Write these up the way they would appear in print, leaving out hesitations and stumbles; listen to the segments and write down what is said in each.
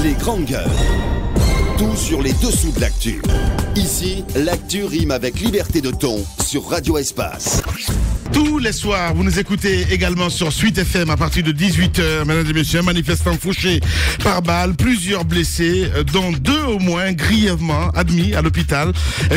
Les grandes gueules. Tout sur les dessous de l'actu. Ici, l'actu rime avec liberté de ton sur Radio Espace. Tous les soirs, vous nous écoutez également sur Suite FM à partir de 18h. Mesdames et messieurs, un manifestant fauché par balle, plusieurs blessés, dont 2 au moins grièvement admis à l'hôpital.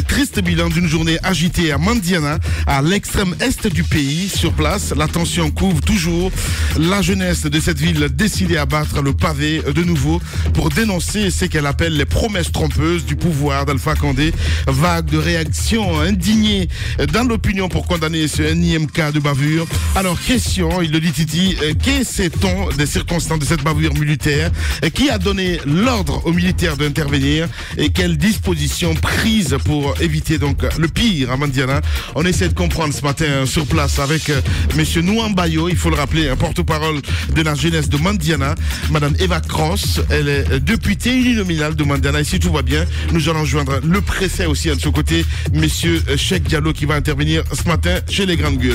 Triste bilan d'une journée agitée à Mandiana, à l'extrême est du pays. Sur place, la tension couvre toujours. La jeunesse de cette ville décidée à battre le pavé de nouveau pour dénoncer ce qu'elle appelle les promesses trompeuses du pouvoir d'Alpha Condé. Vague de réactions indignées dans l'opinion pour condamner ce énième cas de bavure. Alors, question, il le dit Titi, qu'est-ce sait-on des circonstances de cette bavure militaire? Qui a donné l'ordre aux militaires d'intervenir et quelles dispositions prises pour éviter donc le pire à Mandiana? On essaie de comprendre ce matin sur place avec monsieur Nouambayo, il faut le rappeler, un porte-parole de la jeunesse de Mandiana, madame Eva Cross, elle est députée uninominale de Mandiana et si tout va bien, nous allons joindre le préfet aussi de ce côté, monsieur Cheikh Diallo qui va intervenir ce matin chez les grandes gueules.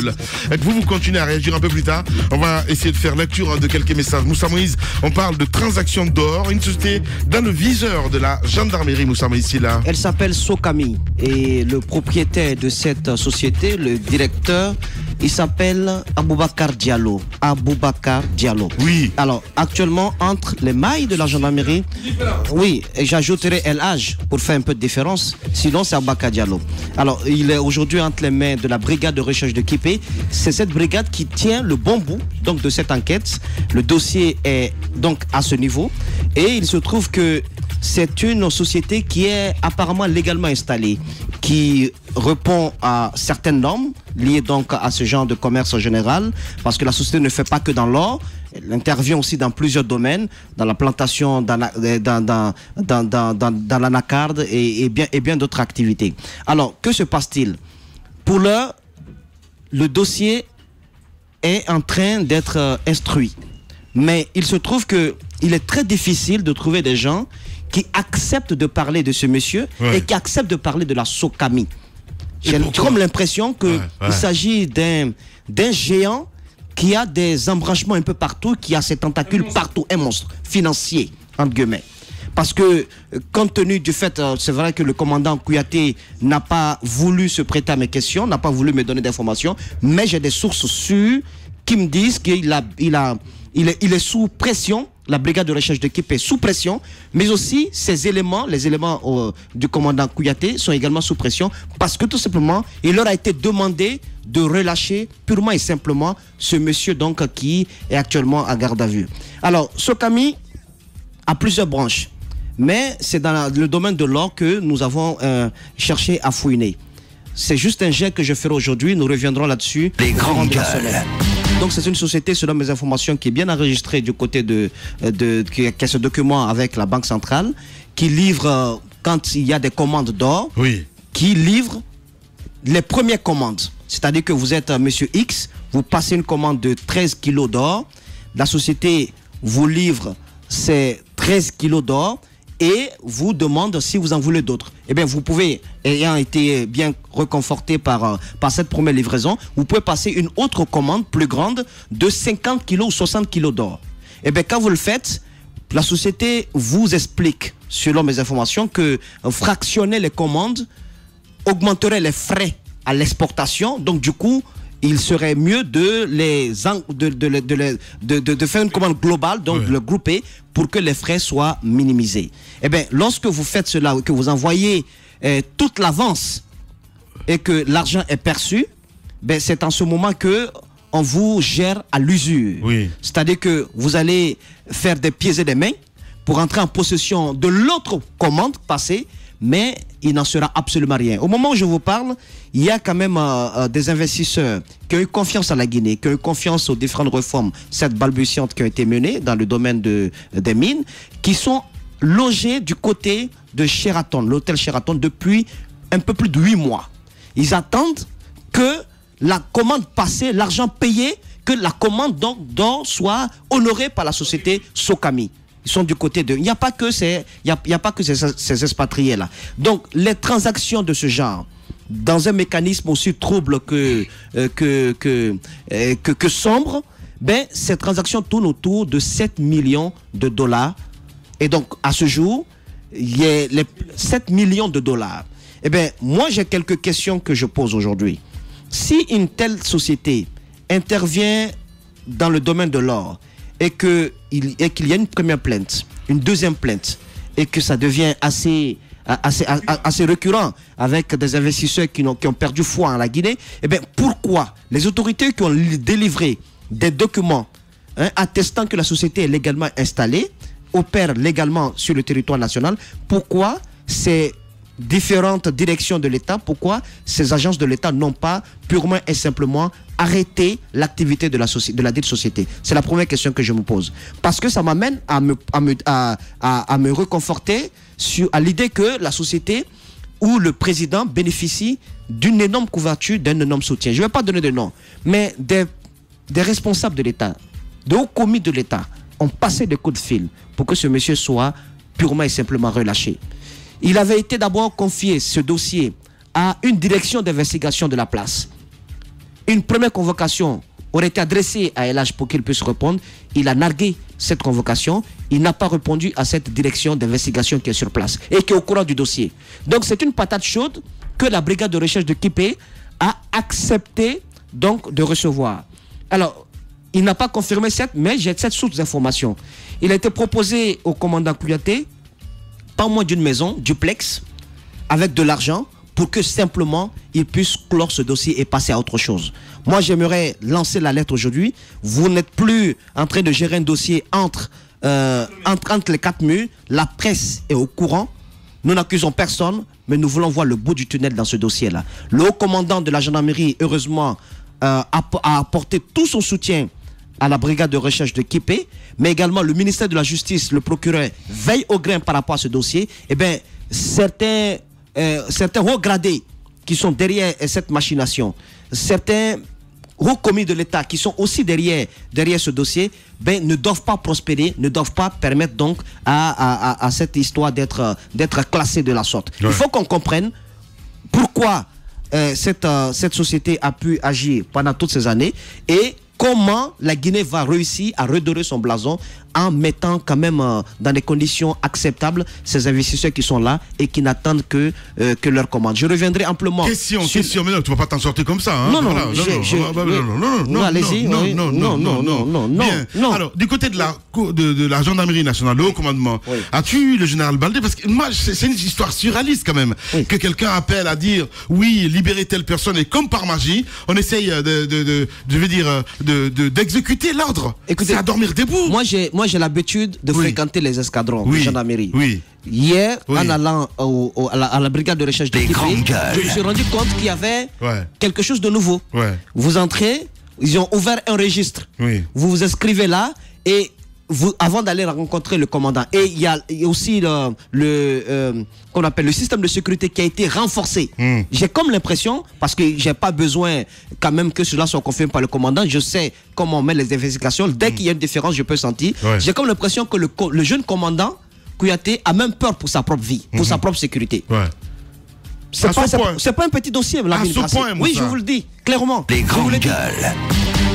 Vous continuez à réagir un peu plus tard. On va essayer de faire lecture de quelques messages. Moussa Moïse, on parle de transactions d'or, une société dans le viseur de la gendarmerie. Moussa Moïse, là. Elle s'appelle Sokami et le propriétaire de cette société, le directeur, il s'appelle Aboubakar Diallo. Aboubakar Diallo. Oui. Alors, actuellement, entre les mailles de la gendarmerie, oui, et j'ajouterai LH pour faire un peu de différence. Sinon, c'est Aboubakar Diallo. Alors, il est aujourd'hui entre les mains de la brigade de recherche de Kipé. C'est cette brigade qui tient le bon bout donc, de cette enquête. Le dossier est donc à ce niveau. Et il se trouve que c'est une société qui est apparemment légalement installée, qui répond à certaines normes liées donc à ce genre de commerce en général, parce que la société ne fait pas que dans l'or, elle intervient aussi dans plusieurs domaines, dans la plantation, dans l'anacarde et bien d'autres activités. Alors, que se passe-t-il? Pour l'heure, le dossier est en train d'être instruit. Mais il se trouve qu'il est très difficile de trouver des gens qui acceptent de parler de ce monsieur et qui acceptent de parler de la Sokami. J'ai comme l'impression qu'il s'agit d'un géant qui a des embranchements un peu partout, qui a ses tentacules partout, un monstre financier, entre guillemets. Parce que, compte tenu du fait, c'est vrai que le commandant Kouyaté n'a pas voulu se prêter à mes questions, n'a pas voulu me donner d'informations, mais j'ai des sources sûres qui me disent qu'il est sous pression. La brigade de recherche d'équipe est sous pression, mais aussi ces éléments, les éléments du commandant Kouyaté sont également sous pression parce que tout simplement, il leur a été demandé de relâcher purement et simplement ce monsieur donc qui est actuellement à garde à vue. Alors, Sokami a plusieurs branches, mais c'est dans le domaine de l'or que nous avons cherché à fouiner. C'est juste un jet que je ferai aujourd'hui, nous reviendrons là-dessus. Les grandes gueules. Donc c'est une société, selon mes informations, qui est bien enregistrée du côté qui a ce document avec la Banque centrale, qui livre, quand il y a des commandes d'or, qui livre les premières commandes. C'est-à-dire que vous êtes monsieur X, vous passez une commande de 13 kilos d'or, la société vous livre ces 13 kilos d'or, et vous demande si vous en voulez d'autres. Eh bien, vous pouvez, ayant été bien reconforté par cette première livraison, vous pouvez passer une autre commande plus grande de 50 kilos ou 60 kilos d'or. Eh bien, quand vous le faites, la société vous explique, selon mes informations, que fractionner les commandes augmenterait les frais à l'exportation. Donc, du coup, il serait mieux de faire une commande globale, donc de le grouper pour que les frais soient minimisés. Eh bien, lorsque vous faites cela, que vous envoyez toute l'avance et que l'argent est perçu, ben, c'est en ce moment que on vous gère à l'usure. C'est-à-dire que vous allez faire des pieds et des mains pour entrer en possession de l'autre commande passée, mais il n'en sera absolument rien. Au moment où je vous parle, il y a quand même des investisseurs qui ont eu confiance à la Guinée, qui ont eu confiance aux différentes réformes, cette balbutiante qui ont été menées dans le domaine des mines, qui sont logés du côté de Sheraton, l'hôtel Sheraton, depuis un peu plus de 8 mois. Ils attendent que la commande passée, l'argent payé, que la commande donc soit honorée par la société Sokami. Ils sont du côté de... Il n'y a pas que ces expatriés-là. Donc, les transactions de ce genre, dans un mécanisme aussi trouble que sombre, ben, ces transactions tournent autour de 7 millions de dollars Et donc, à ce jour, il y a les 7 millions de dollars. Eh bien, moi, j'ai quelques questions que je pose aujourd'hui. Si une telle société intervient dans le domaine de l'or et qu'il y a une première plainte, une deuxième plainte, et que ça devient assez récurrent avec des investisseurs qui ont perdu foi en la Guinée, eh bien, pourquoi les autorités qui ont délivré des documents attestant que la société est légalement installée, opère légalement sur le territoire national, pourquoi ces différentes directions de l'État, pourquoi ces agences de l'État n'ont pas purement et simplement arrêté l'activité de la dite société? C'est la première question que je me pose. Parce que ça m'amène à me reconforter à l'idée que la société ou le président bénéficie d'une énorme couverture, d'un énorme soutien. Je ne vais pas donner de nom, mais des responsables de l'État, de hauts commis de l'État ont passé des coups de fil pour que ce monsieur soit purement et simplement relâché. Il avait été d'abord confié ce dossier à une direction d'investigation de la place. Une première convocation aurait été adressée à El Hadj pour qu'il puisse répondre. Il a nargué cette convocation. Il n'a pas répondu à cette direction d'investigation qui est sur place et qui est au courant du dossier. Donc c'est une patate chaude que la brigade de recherche de Kipé a accepté donc de recevoir. Alors, il n'a pas confirmé cette, mais j'ai cette source d'information. Il a été proposé au commandant Kouyaté, pas moins d'une maison, duplex, avec de l'argent, pour que simplement il puisse clore ce dossier et passer à autre chose. Moi, j'aimerais lancer la lettre aujourd'hui. Vous n'êtes plus en train de gérer un dossier entre les quatre murs. La presse est au courant. Nous n'accusons personne, mais nous voulons voir le bout du tunnel dans ce dossier-là. Le haut commandant de la gendarmerie, heureusement, a apporté tout son soutien à la brigade de recherche de Kipé, mais également le ministère de la Justice, le procureur, veille au grain par rapport à ce dossier. Eh bien, certains hauts gradés qui sont derrière cette machination, certains hauts commis de l'État qui sont aussi derrière ce dossier, ben, ne doivent pas prospérer, ne doivent pas permettre donc à cette histoire d'être classée de la sorte. Ouais. Il faut qu'on comprenne pourquoi cette société a pu agir pendant toutes ces années et comment la Guinée va réussir à redorer son blason en mettant quand même dans des conditions acceptables ces investisseurs qui sont là et qui n'attendent que leur commande. Je reviendrai amplement. Question, mais non, tu ne vas pas t'en sortir comme ça. Hein? Non, allez-y. Non. Alors, du côté de la gendarmerie nationale, le haut commandement, oui. As-tu eu le général Baldé? Parce que moi, c'est une histoire surréaliste quand même. Oui. Que quelqu'un appelle à dire, oui, libérer telle personne et comme par magie, on essaye d'exécuter l'ordre. C'est à dormir debout. Moi, j'ai l'habitude de fréquenter les escadrons de gendarmerie. Oui. Hier, en allant à la brigade de recherche de Kipé, je me suis rendu compte qu'il y avait quelque chose de nouveau. Ouais. Vous entrez, ils ont ouvert un registre. Oui. Vous vous inscrivez là et avant d'aller rencontrer le commandant. Et il y a aussi qu'on appelle le système de sécurité qui a été renforcé. J'ai comme l'impression, parce que j'ai pas besoin quand même que cela soit confirmé par le commandant, je sais comment on met les investigations. Dès qu'il y a une différence, je peux sentir. Ouais. J'ai comme l'impression que le jeune commandant Kouyaté a même peur pour sa propre vie, pour sa propre sécurité. Ouais. C'est pas un petit dossier, la oui, je vous le dis, clairement. Les grandes gueules.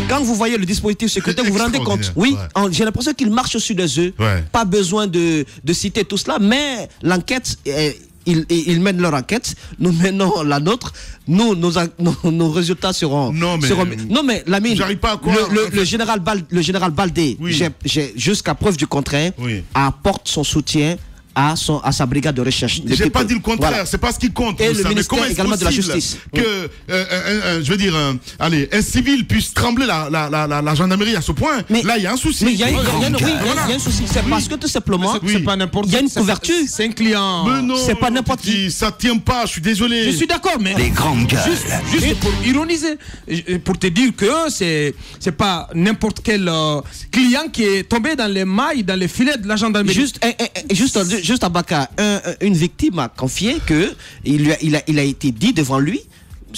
Quand vous voyez le dispositif sécuritaire, vous vous rendez compte. Oui, j'ai l'impression qu'il marche sur des œufs. Ouais. Pas besoin de citer tout cela, mais l'enquête, ils mènent leur enquête. Nous menons la nôtre. Nos résultats seront. Non, mais Lamine, j'arrive pas à quoi, le général Baldé, jusqu'à preuve du contraire, apporte son soutien à sa brigade de recherche. J'ai pas dit le contraire, voilà. C'est pas ce qui compte. Et le ministère également de la Justice. Que, je veux dire, un civil puisse trembler la gendarmerie à ce point. Mais là, il y a un souci. Mais il y a un souci. C'est parce que tout simplement, c'est pas n'importe qui. Il y a une couverture. C'est un client. Mais non, c'est pas n'importe qui. Ça tient pas, je suis désolé. Je suis d'accord, mais. Les grandes gueules. Juste pour ironiser, pour te dire que c'est pas n'importe quel client qui est tombé dans les mailles, dans les filets de la gendarmerie. Juste Abaka, une victime a confié que il a été dit devant lui,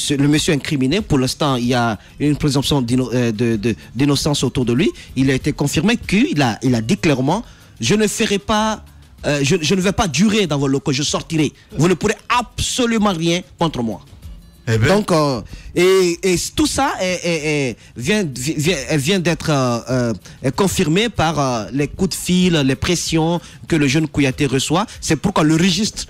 le monsieur incriminé, pour l'instant il y a une présomption d'innocence autour de lui, il a été confirmé qu'il a dit clairement, je ne ferai pas, je ne vais pas durer dans vos locaux, je sortirai, vous ne pourrez absolument rien contre moi. Eh ben. Donc, et tout ça vient d'être confirmé par les coups de fil, les pressions que le jeune Kouyaté reçoit. C'est pourquoi le registre,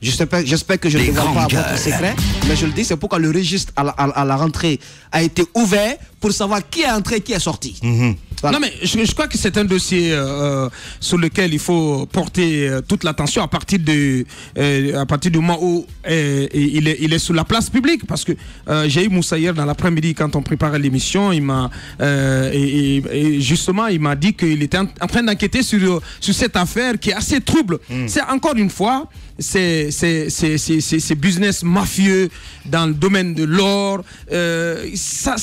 j'espère que je ne dévoile pas votre secret, mais je le dis, c'est pourquoi le registre à la rentrée a été ouvert pour savoir qui est entré, qui est sorti. Voilà. Non, mais je crois que c'est un dossier sur lequel il faut porter toute l'attention à partir du moment où il est sur la place publique. Parce que j'ai eu Moussa hier dans l'après-midi quand on préparait l'émission. Il m'a justement il m'a dit qu'il était en train d'enquêter sur cette affaire qui est assez trouble. C'est encore une fois ces business mafieux dans le domaine de l'or. Ça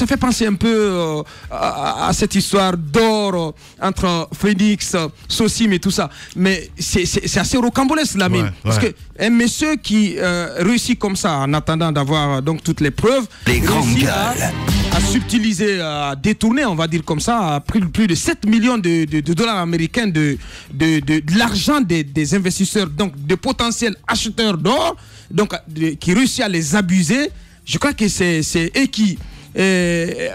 fait penser un peu à cette histoire d'or entre Phoenix, Sosim et tout ça. Mais c'est assez rocambolesque, Lamine. Parce que un monsieur qui réussit comme ça, en attendant d'avoir donc toutes les preuves, réussit à subtiliser, à détourner, on va dire comme ça, à plus de 7 millions de dollars américains de l'argent des investisseurs, donc de potentiels acheteurs d'or, donc qui réussit à les abuser. Je crois que c'est eux qui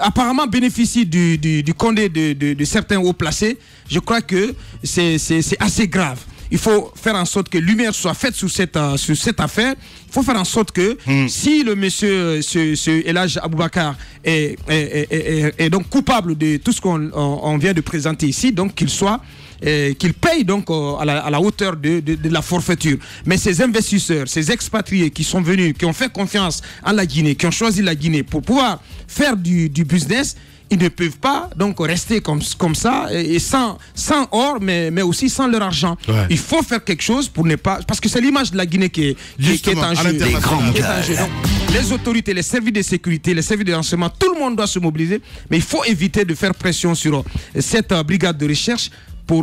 apparemment bénéficient du condé de certains hauts placés. Je crois que c'est assez grave. Il faut faire en sorte que lumière soit faite sur cette affaire. Il faut faire en sorte que si le monsieur, ce El Hadj Aboubakar est donc coupable de tout ce qu'on vient de présenter ici, donc qu'il paye donc à la hauteur de la forfaiture. Mais ces investisseurs, ces expatriés qui sont venus, qui ont fait confiance en la Guinée, qui ont choisi la Guinée pour pouvoir faire du business, ils ne peuvent pas donc rester comme ça et sans or, mais aussi sans leur argent. Il faut faire quelque chose pour ne pas, parce que c'est l'image de la Guinée qui est en jeu. Donc, les autorités, les services de sécurité, les services de renseignement, tout le monde doit se mobiliser, mais il faut éviter de faire pression sur cette brigade de recherche pour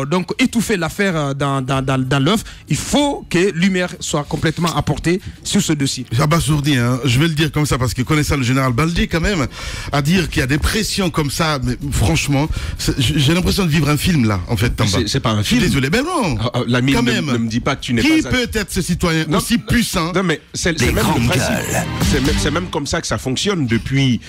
donc étouffer l'affaire dans l'œuf. Il faut que lumière soit complètement apportée sur ce dossier. Abasourdi, je vais le dire comme ça parce que connaissant le général Baldé quand même, à dire qu'il y a des pressions comme ça, mais franchement, j'ai l'impression de vivre un film là, en fait, Tamba. C'est pas un film. Je suis désolé, mais non. L'ami quand ne même. Ne me dis pas que tu n'es Qui pas... peut être ce citoyen aussi puissant? Non, mais c'est même le principe. C'est même comme ça que ça fonctionne depuis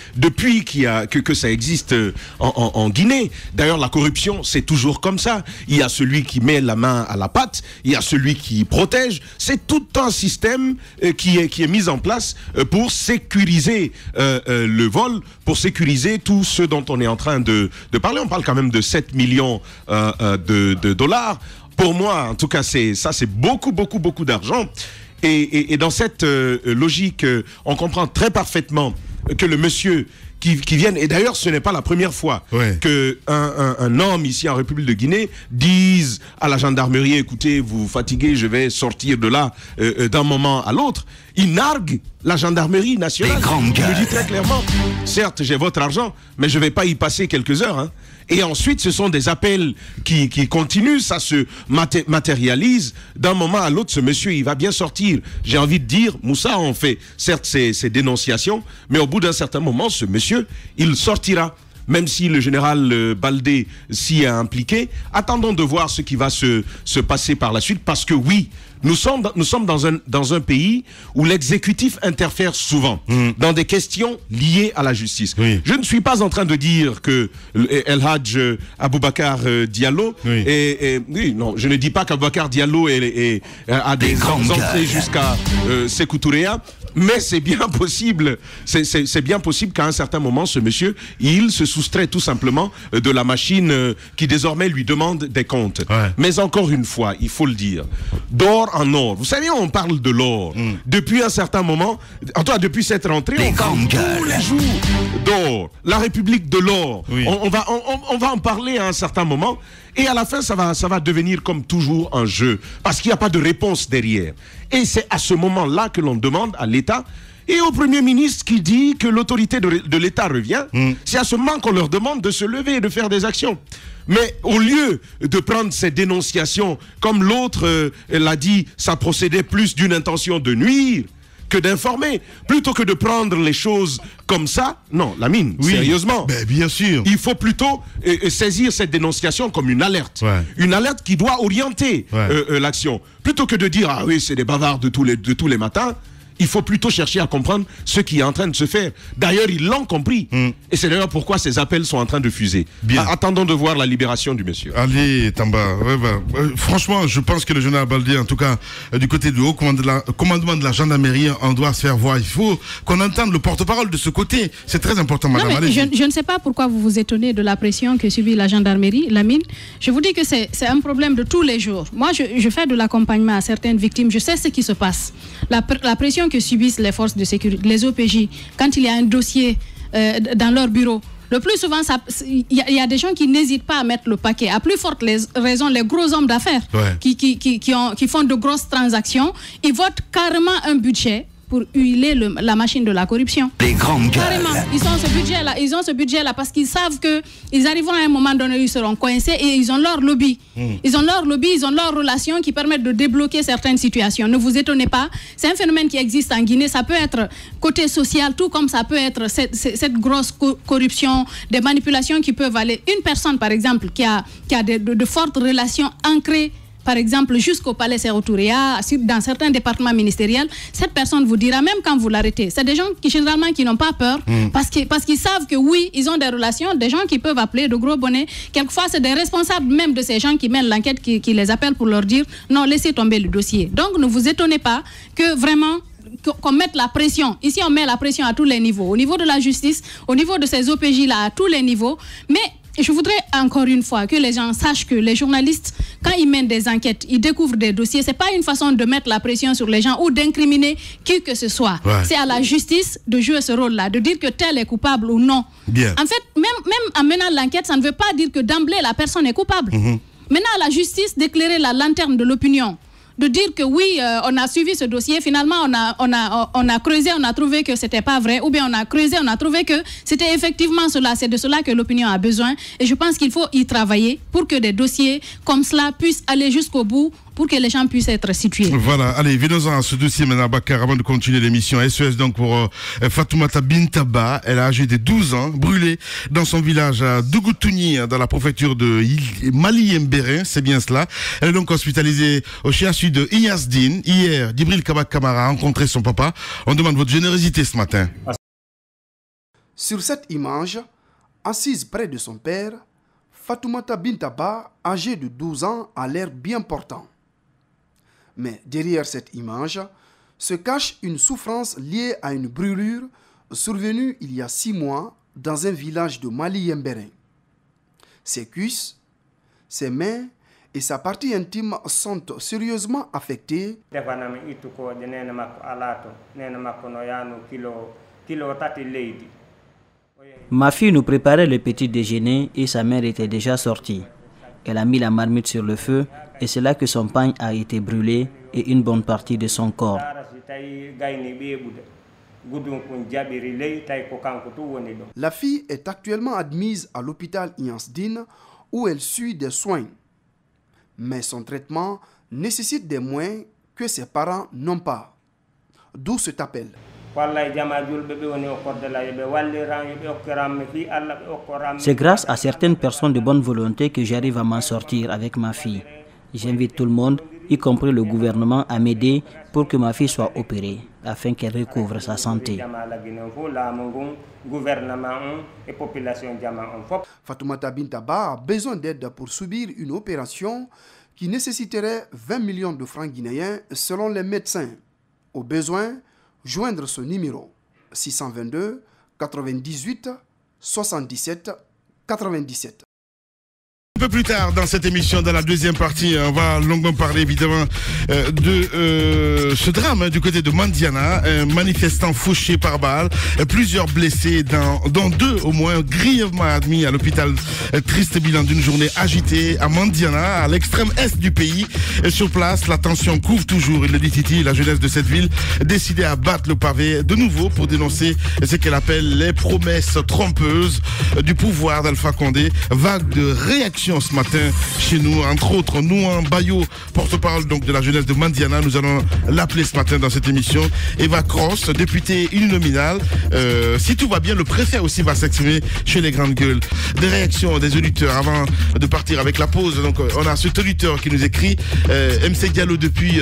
que ça existe en Guinée. D'ailleurs, la corruption, c'est toujours comme ça. Il y a celui qui met la main à la pâte, il y a celui qui protège. C'est tout un système qui est mis en place pour sécuriser le vol, pour sécuriser tout ce dont on est en train de parler. On parle quand même de 7 millions de dollars. Pour moi, en tout cas, c'est beaucoup d'argent. Et dans cette logique, on comprend très parfaitement que le monsieur qui viennent, et d'ailleurs ce n'est pas la première fois que un homme ici en République de Guinée dise à la gendarmerie: écoutez, vous fatiguez, je vais sortir de là d'un moment à l'autre. Il nargue la gendarmerie nationale. Il le dit très clairement: certes, j'ai votre argent, mais je ne vais pas y passer quelques heures. Et ensuite, ce sont des appels qui continuent, ça se matérialise. D'un moment à l'autre, ce monsieur, il va bien sortir. J'ai envie de dire, Moussa, on fait certes ces dénonciations, mais au bout d'un certain moment, ce monsieur, il sortira. Même si le général Baldé s'y est impliqué, attendons de voir ce qui va se passer par la suite, parce que oui, nous sommes dans un pays où l'exécutif interfère souvent dans des questions liées à la justice. Je ne suis pas en train de dire que El Hadj Aboubakar Diallo non, je ne dis pas qu'Aboubacar Diallo a des entrées jusqu'à Sékou Touréa, mais c'est bien possible, c'est bien possible qu'à un certain moment, ce monsieur, il se soustrait tout simplement de la machine qui désormais lui demande des comptes. Mais encore une fois, il faut le dire, d'or en or. Vous savez, on parle de l'or. Depuis un certain moment, en tout cas depuis cette rentrée, on parle tous les jours d'or. La République de l'or. On va en parler à un certain moment. Et à la fin, ça va devenir comme toujours un jeu. Parce qu'il n'y a pas de réponse derrière. Et c'est à ce moment-là que l'on demande à l'État et au Premier ministre qui dit que l'autorité de l'État revient. C'est à ce moment qu'on leur demande de se lever et de faire des actions. Mais au lieu de prendre ces dénonciations, comme l'autre l'a dit, ça procédait plus d'une intention de nuire que d'informer, plutôt que de prendre les choses comme ça. Non, Lamine, sérieusement. Ben, bien sûr. Il faut plutôt saisir cette dénonciation comme une alerte. Une alerte qui doit orienter l'action. Plutôt que de dire: ah oui, c'est des bavards de tous les matins. Il faut plutôt chercher à comprendre ce qui est en train de se faire. D'ailleurs, ils l'ont compris. Et c'est d'ailleurs pourquoi ces appels sont en train de fuser. Attendons de voir la libération du monsieur. Allez, Tamba. Franchement, je pense que le général Baldé, en tout cas, du côté du haut commandement de la gendarmerie, on doit se faire voir. Il faut qu'on entende le porte-parole de ce côté. C'est très important, madame. Non, mais je ne sais pas pourquoi vous vous étonnez de la pression que subit la gendarmerie, la mine. Je vous dis que c'est un problème de tous les jours. Moi, je fais de l'accompagnement à certaines victimes. Je sais ce qui se passe. La pression que subissent les forces de sécurité, les OPJ, quand il y a un dossier dans leur bureau. Le plus souvent, il y a des gens qui n'hésitent pas à mettre le paquet. À plus forte raison, les gros hommes d'affaires qui font de grosses transactions, ils votent carrément un budget pour huiler la machine de la corruption. Les grandes gueules. Carrément, ils ont ce budget-là parce qu'ils savent qu'ils arriveront à un moment donné, ils seront coincés et ils ont leur lobby. Ils ont leur lobby, ils ont leurs relations qui permettent de débloquer certaines situations. Ne vous étonnez pas, c'est un phénomène qui existe en Guinée. Ça peut être côté social, tout comme ça peut être cette grosse corruption, des manipulations qui peuvent aller. Une personne, par exemple, qui a de fortes relations ancrées, par exemple, jusqu'au palais Séroutouria, dans certains départements ministériels, cette personne vous dira, même quand vous l'arrêtez, c'est des gens qui généralement qui n'ont pas peur, parce qu'ils savent que oui, ils ont des relations, des gens qui peuvent appeler de gros bonnets. Quelquefois, c'est des responsables même de ces gens qui mènent l'enquête qui les appellent pour leur dire, non, laissez tomber le dossier. Donc, ne vous étonnez pas que vraiment qu'on mette la pression. Ici, on met la pression à tous les niveaux. Au niveau de la justice, au niveau de ces OPJ-là, à tous les niveaux. Mais je voudrais encore une fois que les gens sachent que les journalistes, quand ils mènent des enquêtes, ils découvrent des dossiers. C'est pas une façon de mettre la pression sur les gens ou d'incriminer qui que ce soit. C'est à la justice de jouer ce rôle-là, de dire que tel est coupable ou non. En fait, même en menant l'enquête, ça ne veut pas dire que d'emblée la personne est coupable. Maintenant, à la justice d'éclairer la lanterne de l'opinion. De dire que oui, on a suivi ce dossier, finalement on a creusé, on a trouvé que c'était pas vrai, ou bien on a creusé, on a trouvé que c'était effectivement cela, c'est de cela que l'opinion a besoin. Et je pense qu'il faut y travailler pour que des dossiers comme cela puissent aller jusqu'au bout, pour que les gens puissent être situés. Voilà, allez, venons-en à ce dossier maintenant, Bakar, avant de continuer l'émission. SOS donc pour Fatoumata Bintaba, elle a âgé de 12 ans, brûlée dans son village à Dougoutouni, dans la préfecture de Mali-Mbérin, c'est bien cela. Elle est donc hospitalisée au CHU de Inyasdine. Hier, Djibril Kabak Kamara a rencontré son papa. On demande votre générosité ce matin. Sur cette image, assise près de son père, Fatoumata Bintaba, âgée de 12 ans, a l'air bien portant. Mais derrière cette image se cache une souffrance liée à une brûlure survenue il y a 6 mois dans un village de Mali-Mbérin. Ses cuisses, ses mains et sa partie intime sont sérieusement affectées. Ma fille nous préparait le petit déjeuner et sa mère était déjà sortie. Elle a mis la marmite sur le feu et c'est là que son pain a été brûlé et une bonne partie de son corps. La fille est actuellement admise à l'hôpital Inyasdine où elle suit des soins. Mais son traitement nécessite des moyens que ses parents n'ont pas. D'où cet appel. C'est grâce à certaines personnes de bonne volonté que j'arrive à m'en sortir avec ma fille. J'invite tout le monde, y compris le gouvernement, à m'aider pour que ma fille soit opérée, afin qu'elle recouvre sa santé. Fatoumata Bintaba a besoin d'aide pour subir une opération qui nécessiterait 20 millions de francs guinéens selon les médecins. Au besoin, joindre ce numéro 622 98 77 97. Un peu plus tard dans cette émission, dans la deuxième partie, on va longuement parler évidemment de ce drame du côté de Mandiana, un manifestant fauché par balle, plusieurs blessés, dont 2 au moins grièvement admis à l'hôpital. Triste bilan d'une journée agitée à Mandiana, à l'extrême est du pays. Et sur place, la tension couvre toujours. Il le dit Titi, la jeunesse de cette ville, décidée à battre le pavé de nouveau pour dénoncer ce qu'elle appelle les promesses trompeuses du pouvoir d'Alpha Condé. Vague de réaction réaction ce matin chez nous. Entre autres, Nouan Bayo, porte-parole donc de la jeunesse de Mandiana. Nous allons l'appeler ce matin dans cette émission. Eva Cross, députée uninominale. Si tout va bien, le préfet aussi va s'exprimer chez les grandes gueules. Des réactions des auditeurs avant de partir avec la pause. Donc on a cet auditeur qui nous écrit MC Diallo depuis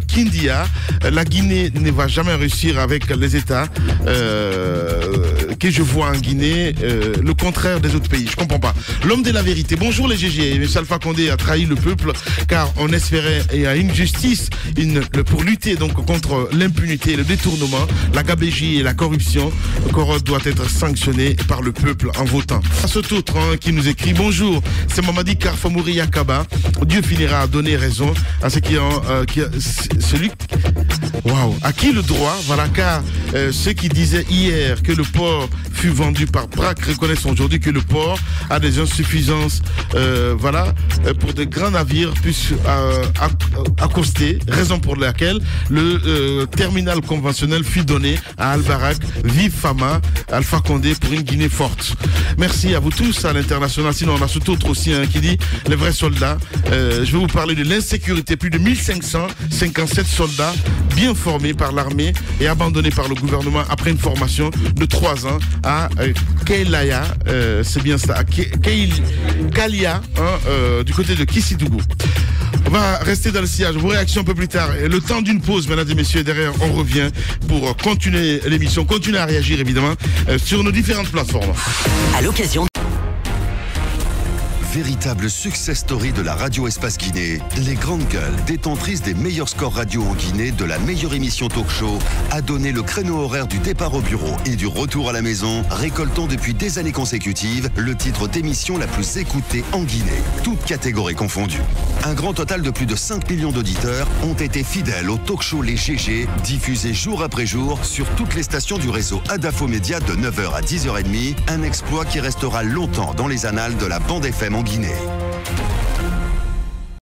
Kindia. La Guinée ne va jamais réussir avec les États que je vois en Guinée, le contraire des autres pays. Je comprends pas. L'homme de la vérité. Bonjour les GG. M. Alpha Condé a trahi le peuple car on espérait et à une justice pour lutter donc contre l'impunité, le détournement, la gabégie et la corruption. Corot doit être sanctionné par le peuple en votant. À cet autre qui nous écrit bonjour, c'est Mamadi Karfamouri Yakaba. Dieu finira à donner raison à ceux qui ont celui à qui le droit, voilà, car ceux qui disaient hier que le port fut vendu par Braque reconnaissent aujourd'hui que le port a des insuffisances pour de grands navires puissent accoster, raison pour laquelle le terminal conventionnel fut donné à Al-Barak, Vive Fama, Alpha Condé pour une Guinée forte. Merci à vous tous à l'international. Sinon on a ce autre aussi qui dit les vrais soldats. Je vais vous parler de l'insécurité. Plus de 1557 soldats bien formés par l'armée et abandonnés par le gouvernement après une formation de 3 ans à Keilaya, c'est bien ça, à Kalia, du côté de Kissidougou. On va rester dans le sillage. Vos réactions un peu plus tard. Et le temps d'une pause, mesdames et messieurs. Derrière, on revient pour continuer l'émission, continuer à réagir évidemment sur nos différentes plateformes. À l'occasion. Véritable success story de la radio Espace Guinée, les grandes gueules, détentrices des meilleurs scores radio en Guinée, de la meilleure émission talk show, a donné le créneau horaire du départ au bureau et du retour à la maison, récoltant depuis des années consécutives le titre d'émission la plus écoutée en Guinée, toutes catégories confondues. Un grand total de plus de 5 millions d'auditeurs ont été fidèles au talk show Les GG, diffusé jour après jour sur toutes les stations du réseau Adafo Média de 9h à 10h30, un exploit qui restera longtemps dans les annales de la bande FM en Guinée.